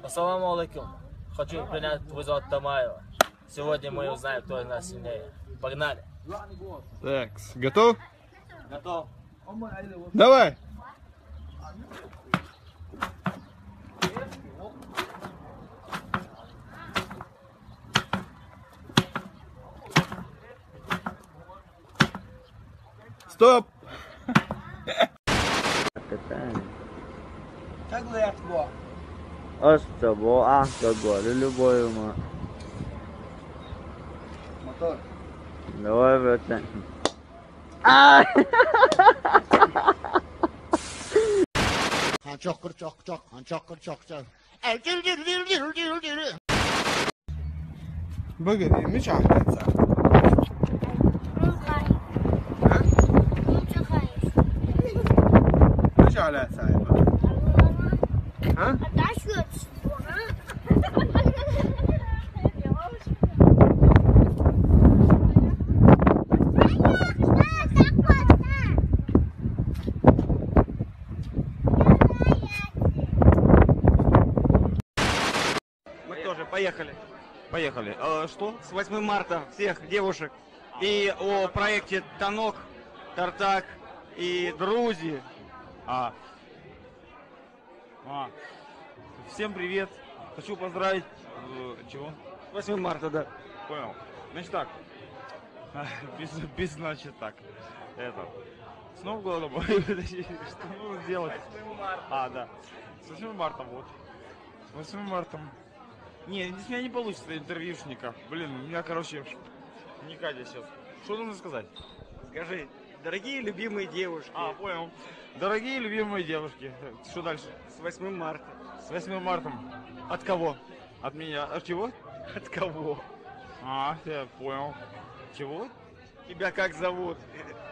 Ассаламу алейкум. Хочу принять вызов Тамаева. Сегодня мы узнаем, кто из нас сильнее. Погнали. Так, готов? Готов. Давай. Стоп. Астабо, говорю любой ма. Мотор. Давай, братан. Погоди, меч ахнется. مش على سايبه ها Мы тоже поехали. Поехали. Что? С 8 марта всех девушек. И о проекте Танок, Тартак и Друзья. Всем привет. Хочу поздравить. Чего? 8 марта, да. Понял. Значит так. Без значит так. Это. С Новым годом. Что нужно сделать? Да. С 8 марта вот. С 8 марта. Не, здесь у меня не получится интервьюшника. Блин, у меня, короче, не Катя сейчас. Что нужно сказать? Скажи, дорогие любимые девушки. Понял. Дорогие любимые девушки. Что дальше? С 8 марта. С 8 марта. От кого? От меня. От чего? От кого? Я понял. Чего? Тебя как зовут?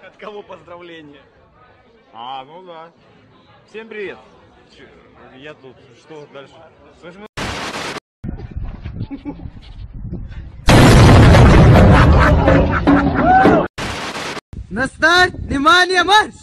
От кого поздравления? Ну да. Всем привет. Я тут. Что дальше? С 8 На старт, внимание, марш!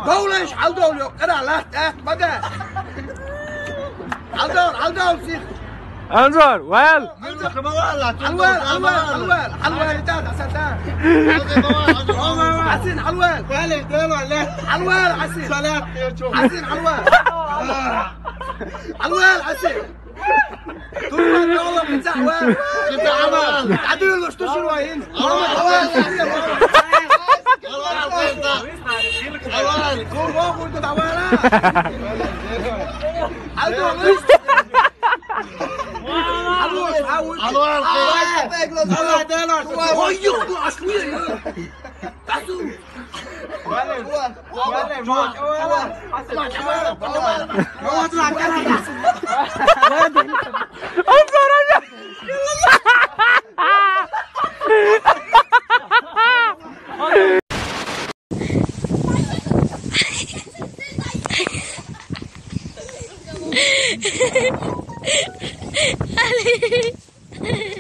دولش على دولة قرا لا بدأ على دول سير انظر ويل حلوال تاع سلطان حسين حلوال حلوال حسين حسين حلوال حسين طول ما والله بتزعوال عدل له شتو شروين Ali.